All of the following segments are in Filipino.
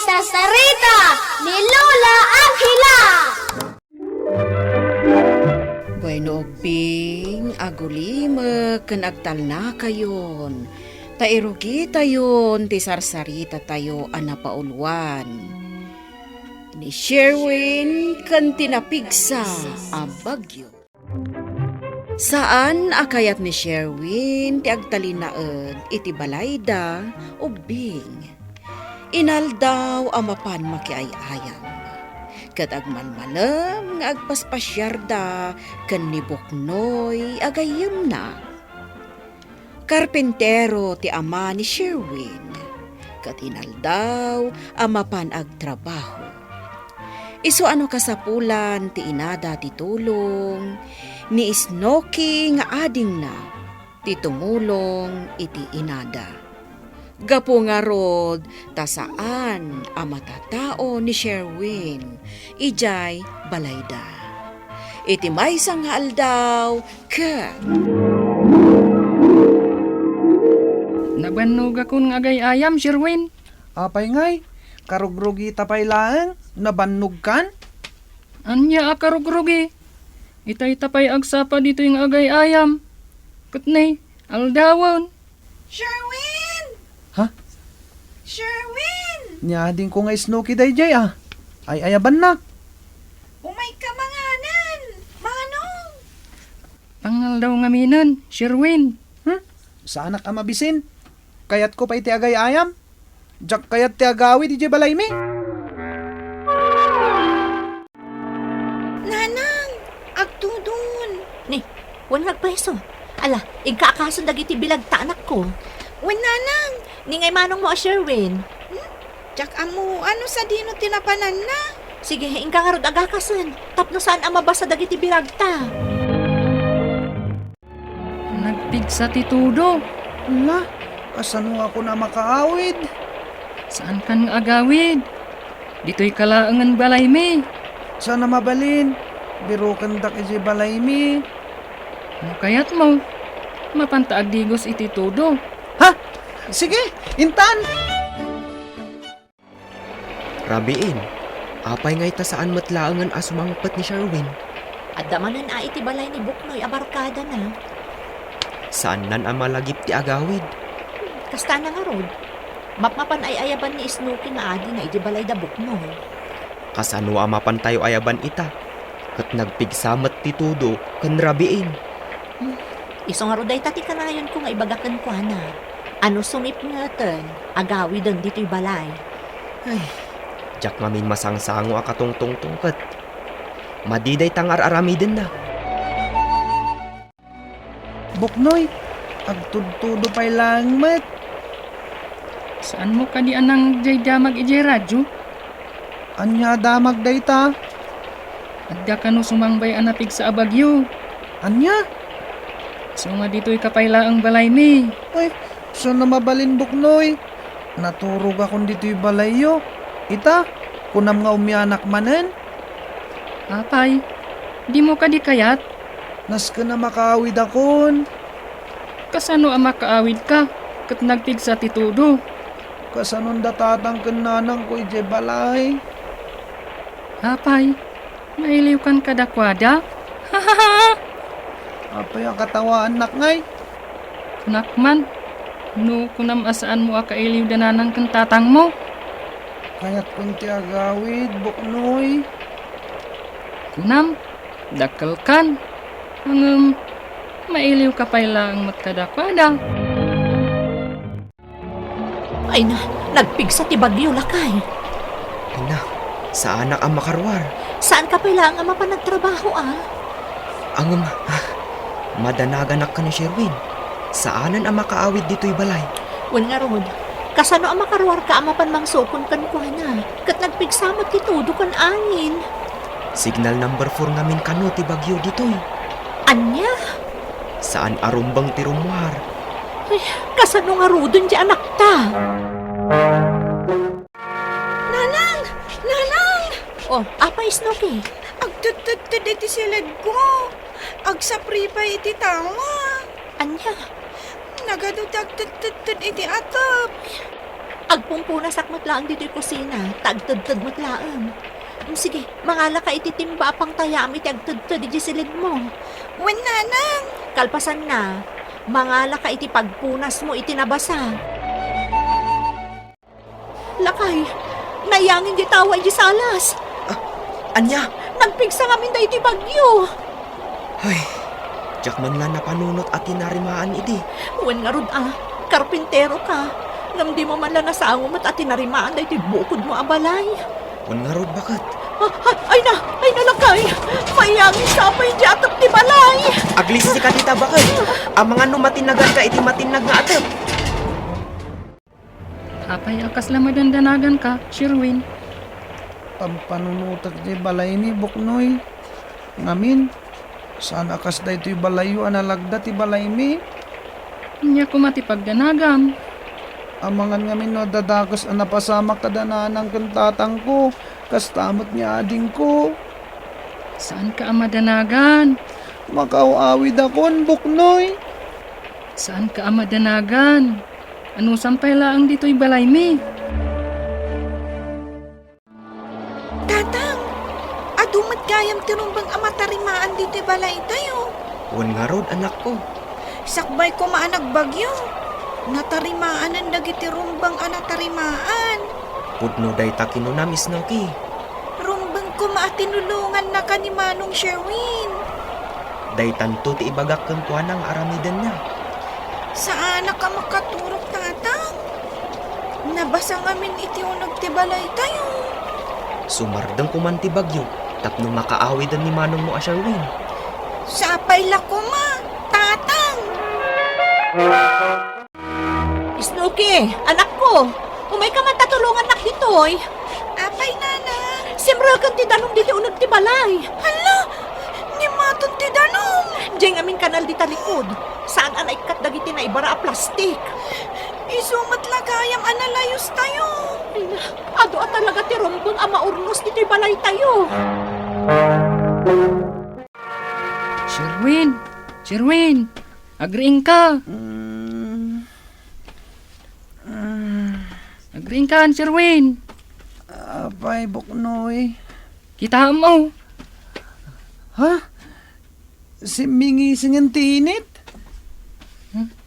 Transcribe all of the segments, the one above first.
Sarsarita ni Lola Angela. Bueno, Bing, agulime, kenagtal na kayon. Tairugi tayon, ti sarsarita tayo anapauluan. Ni Sherwin, kan tinapigsa, ang bagyo. Saan akayat ni Sherwin, ti agtalinaed, iti balayda, o Bing. Inaldaw amapan makiayayam. Kat agmalmalam nga agpaspasyarda kan ni Buknoy agayem na. Karpentero ti ama ni Sherwin, kat inaldaw amapan agtrabaho. Isu ano kasapulan ti inada ti tulong, ni Isnoki nga ading na, ti tumulong iti inada. Gapo nga rod, tasaan ang matatao ni Sherwin, ijay balayda. Iti may sanghal daw, Nabannog akong agay ayam, Sherwin. Apay ngay, karugrugi tapay laeng, nabannog kan? Anya akarugrugi. Itay tapay agsapa dito yung agay ayam. Kutnay, aldawon. Sherwin! Ha? Sherwin! Nyading ko nga Snooki dayjay ah. Ay ayaban na. Umay ka manganan! Manong! Pangaldaw nga minan, Sherwin. Sa anak amabisin. Kayat ko pa iti agay ayam. Jak kayat ti agawi di balay mi. Nanang! Agtudun! Ni, wan nagpreso. Ala, igkaakaso dagiti bilagta anak ko. Wen nanang! Ni ngay manong mo a Sherwin. Jak amo, ano sa dino tinapanan na? Sige, ingka nga rod agakasan. Tapno saan ang mabasa dagiti bilagta. Nagpigsa ti tudo. Ala, kasano ako na makaawid? Saan kan nga agawid? Dito'y kalaangan balay mi. Sana mabalin. Biro kandak iti balay mi. Ano kayat mo? Mapantaag digos iti tudo. Ha? Sige, intan! Rabiin, apay ngay ta saan matlaangan asumangpat ni Sherwin. At damanan a iti balay ni Buknoy abarkada na. Saan nan ang malagip ti agawid? Kasta na nga rod. Mapmapan ay ayaban ni Snooki nga adi na iti balay da Buknoy. Kasano amapan tayo ayaban ita? Kat nagpigsamat ti tudo kan rabiin. Iso nga rod ay tati kanayon ko nga ibagakan ko na. Ano sumip nga ten, agawi doon dito'y balay. Ay, jak mamin masangsango akatungtungtungkat. Madiday tangar aramiden na. Buknoy, agtudtudo pay lang met. Saan mo ka di anang jay damag ijay radyo? Anya damag dayta? Adda ka no sumangbay anapig sa abagyo. Anya? So nga dito'y kapayla ang balay mi. Ay, saan na mabalin Buknoy? Naturog akong dito'y balayo. Ita, kunam nga umyanak manen. Apay, di mo ka di kayat? Nas ka na makaawid akon. Kasano ang makaawid ka? Kat nagpigsa ti tudo. Kasanon datatang kananang ko ije balay. Apay, mailiw kan kadakwada? Apay ang katawa anak ngay. Kunakman, no kunam asaan mo akailiw dananang kantatang mo. Kaya't kunti agawid, Buknoy. Kunam, dakal kan. Ang mailiw ka pala ang matkadakwada. Ay na, nagpigsa ti bagyo lakay. Ay na, saan ang makarwar? Saan ka pala ang ama pa nagtrabaho Ang madanagan ka ni Sherwin. Saanan ang makaawid dito'y balay? Wan nga rod, kasano ang makarwar ka ama pan mangsukon kan kwa na. Kat nagpigsamot ti tudo kan angin. Signal number 4 ngamin kano ti bagyo dito'y. Anya? Saan arumbang ti rumwar? Ay, kasano nga rodon di anak ta? Nanang! Nanang! Oh, apa Snooki? Agtututut iti silid ko. Agsapri pa iti tanga. Anya? Nagadutag tututut iti atap. Agpumpunas akmat dito'y kusina, tagtudtud matlaang. Sige, mangala ka ititimba pang tayam iti agtudtud iti silid mo. Wen nanang. Kalpasan na, mangala ka iti pagpunas mo iti nabasa. Lakay, nayangin di tawa iti salas. Anya? Nagpigsa ngamin da iti bagyo. Ay, jak man lang napanunot at tinarimaan iti. Wen nga rod karpintero ka. Ngam di mo man lang nasangumat at tinarimaan da iti bukod mo abalay. Wan nga rod bakit? Ay na lakay. Mayangin sa pa iti atap ti balay. Aglis si katita bakit? Ang mga numatinagan ka iti matinag nga atap. Apay akas lang madandanagan ka, Sherwin. Pampanunutak di balay ni Buknoy. Ngamin, saan akas da ito'y balayo analagda ti balay mi? Nya ko matipagdanagan. Amangan ngamin no dadagas ang napasamak kadananang kantatang ko. Kastamot niya ading ko. Saan ka ang madanagan? Makauawid akon, Buknoy. Saan ka ang madanagan? Ano sampay laang dito'y balay mi? Tatang, adumat gayam tinumbang amatarimaan dito balay tayo. Wan nga rod anak ko. Sakbay ko maanag bagyo. Natarimaan ang dagiti rumbang anatarimaan. Pudno day takinunamis no ki. Rumbang ko maatinulungan na ka ni Manong Sherwin. Day tanto ti ibagak kang kuanang aramidan na. Saan ka makaturok, tatang? Nabasa ngamin iti unag ti balay tayo. Sumardang kuman ti bagyo. Tapno makaawidan ni manong mo Sherwin. Sapay la ko ma, tatang. Snooky, anak ko. Umay ka man tatulungan nak ditoy. Apay nana. Simra kang ti danong dito unag ti balay. Hala, ni maton ti danom. Diyeng amin kanal di talikod. Saan anay kat dagiti na ibara a plastik. Isumat lagayam analayos tayo. Ay na, ado at talaga ti rumbang a maurnos dito balay tayo. Sherwin, agriing ka. Agriing ka, Sherwin. Apay, Buknoy. Kita mo. Ha? Si Mingi singentinit?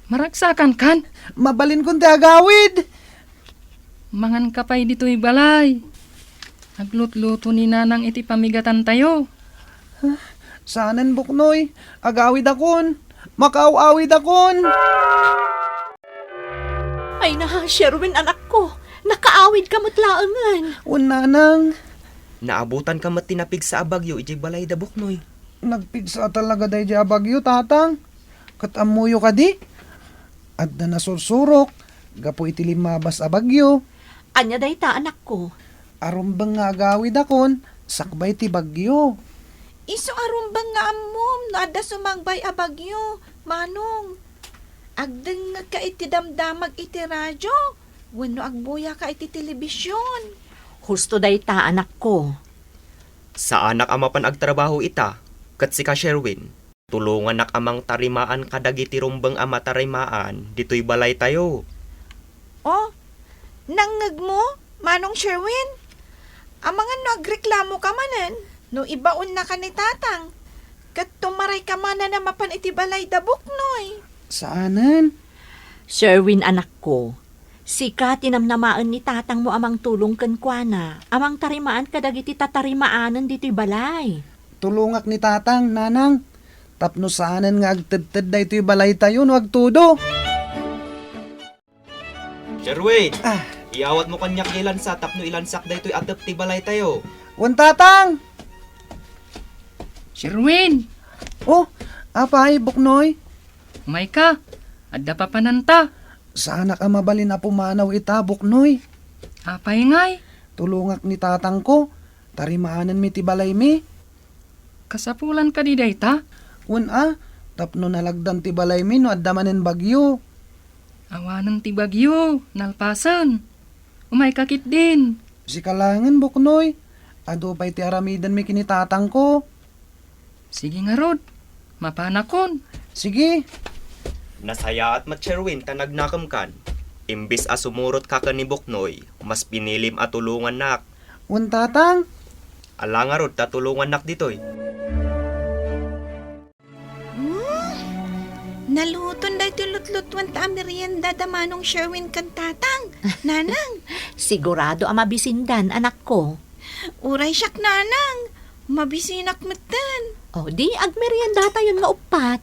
Maraksakan kan. Mabalin kong ti agawid. Mangan kapay dito'y balay. Naglut-luto ni nanang iti pamigatan tayo. Saanan, Buknoy? Agawid akon. Makauawid akon. Ay na, Sherwin anak ko. Nakaawid ka matlaangan. Unanang, Naabutan ka matinapig sa abagyo iti balay da Buknoy. nagpigsa talaga day di abagyo, tatang. Katamuyo ka di. At na nasursurok, gapo iti limabas abagyo. Anya day ta anak ko. Arumbang nga agawid akon, sakbay ti bagyo. Iso arumbang nga amom, no adda sumangbay a bagyo. Manong, agdeng nga ka iti damdamag iti radyo. Wano agbuya ka iti telebisyon. Husto day ta anak ko. Sa anak amapan agtrabaho ita, kat si ka Sherwin. Tulungan nak amang tarimaan kadagiti rumbang amatarimaan, dito'y balay tayo. Oh, nangag mo, Manong Sherwin? Amangan no agreklamo ka manan, no ibaon na ka ni tatang. Kat tumaray ka mana na mapan iti balay da Buknoy. Saanan? Sherwin anak ko. Sika tinamnamaan ni tatang mo amang tulong ken kuana. Amang tarimaan kadagiti tatarimaanan dito'y balay. Tulungak ni tatang, nanang. Tapno saanan nga agtedted da ito'y balay tayo no agtudo. Sherwin, iawat mo kanyak ilansa tapno ilansak da ito'y atap ti balay tayo. Wan tatang! Sherwin, Oh, apay, Buknoy. umay ka. Adda pa pananta. Sana ka mabalin na pumanaw ita, Buknoy. Apay ngay. Tulungak ni tatang ko. Tarimaanan mi ti balay mi. Kasapulan ka di dayta. Wan tapno nalagdan ti balay mi no addamanen bagyo. Awanan ti bagyo. Nalpasan. Umay kakit din. Si kalangan, Buknoy. Ado pa'y ti aramidan mi kini tatang ko. Sige nga rod. Mapanakon. Sige. Nasaya at mat Sherwin ta nagnakam kan. Imbis sumurot ka ni Buknoy, mas pinilim tulungan nak. Un tatang, Alangarod tatulungan nak ditoy. Naluton day tulot-lutwan ta merienda da manong Sherwin kan tatang. Nanang, Sigurado mabisindan, anak ko. uray siyak nanang. Mabisinak meten. O di, agmerienda tayo nga upat.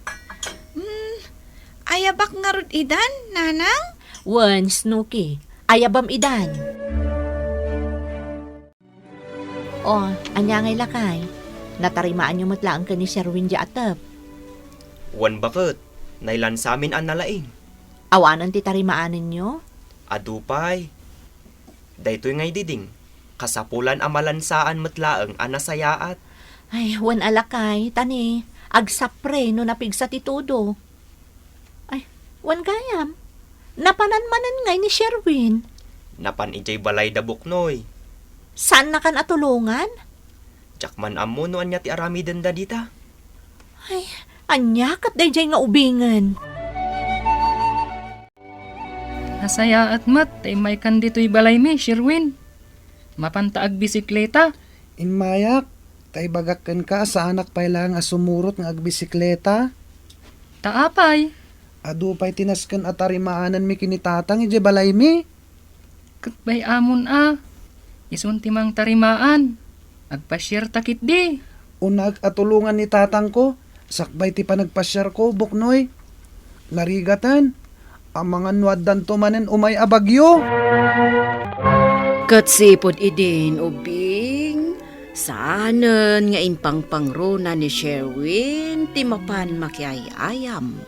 Ayabak nga rod idan, nanang? Wen, Snooky, ayabam idan. O, anya ngay lakay. Natarimaan nyo matlaan ka ni Sherwin di atap. Wan bakit? Nailan sa amin ang nalaing. Awanan ti tarimaanin nyo? Adupay. Daytoy ngay diding. Kasapulan amalansaan matlaang anasayaat. Ay, wan alakay, tani. Agsapre no napigsa ti todo. Ay, wan gayam. Napananmanan ngay ni Sherwin. Napan ijay balay da Buknoy. Saan na kan atulungan? Jakman amo no anya ti arami denda dita. Ay, anya kat dayjay nga ubingan. Asaya at mat, may kan dito'y balay mi, Sherwin. Mapantaag bisikleta. inmayak, tay bagakken ka sa anak pailang sumurot ng agbisikleta. Taapay. Adu pa'y tinasken at tarimaanan mi kinitatang ije balay mi. Bay amon Isun timang tarimaan. Agpasyir takit di. Unag atulungan ni tatang ko, sakbay ti panagpasyar ko, Buknoy. Narigatan, ang mga nuaddan tumanen umay abagyo. Katsipod idin, ubing. Saanen nga inpangpangruna ni Sherwin, timapan makiayayam.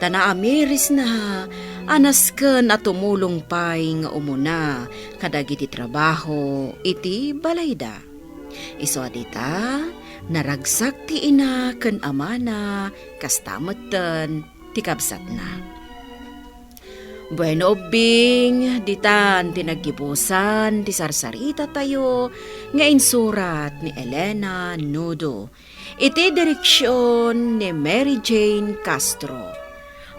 Tanaamiris na, anasken at tumulong pay nga umuna, kadagiti trabaho, iti balayda. Iso adita, naragsak ti ina ken amana, kastameten, ti kabsat na. Bueno, ubing, ditan tinaggibusan, ti sarsarita tayo, nga insurat ni Elena Nudo. Iti direksyon ni Mary Jane Castro.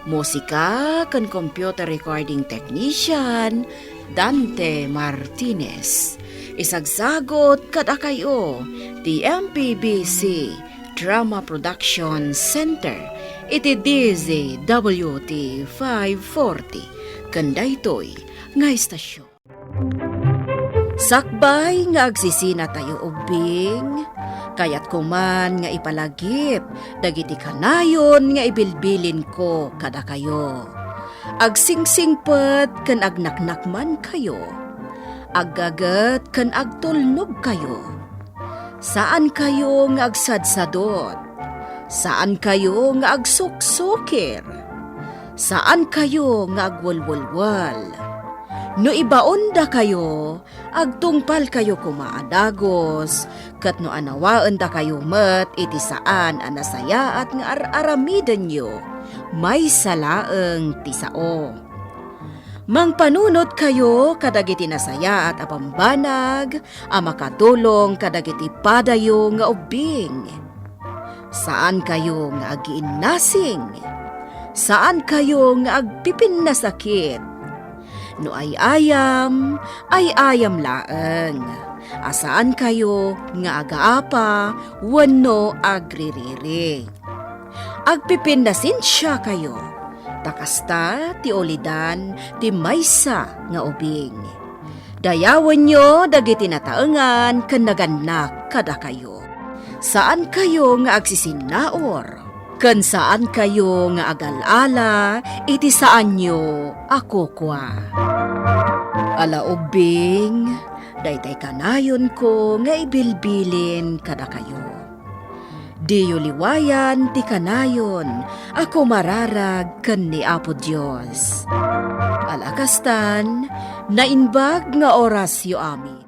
Musika kan computer recording technician Dante Martinez. Isagsagot kada kayo ti MPBC Drama Production Center iti DZWT 540 kandaytoy nga istasyon. Sakbay nga agsisina tayo ubing, kayat kuman nga ipalagip, dagiti kanayon nga ibilbilin ko kada kayo. Agsingsingpet kan agnaknakman kayo, aggagat kan agtulnog kayo. Saan kayo nga agsadsadot? Saan kayo nga agsuksukir? Saan kayo nga agwalwalwal? No ibaon da kayo, agtungpal kayo kumaadagos, kat no anawaan da kayo met iti saan anasaya at nga aramiden nyo, may salaeng tisao. Mangpanunot kayo kadagiti nasaya at apambanag, makatulong kadagiti padayo nga ubing. Saan kayo nga agiinnasing? Saan kayo nga agpipin na sakit? No ay ayam laeng. Asaan kayo nga agaapa, wano agririri. Agpipindasin siya kayo. Takasta ti olidan ti maysa nga ubing. Dayawan nyo dagiti nataengan ken naganak kada kayo. Saan kayo nga agsisinaor? Ken saan kayo nga agalala, iti saan nyo ako kwa. Ala ubing, daytay kanayon ko nga ibilbilin kada kayo. Diyo liwayan ti kanayon, ako mararag ken ni Apo Dios. Alakastan, nainbag nga orasyo amin.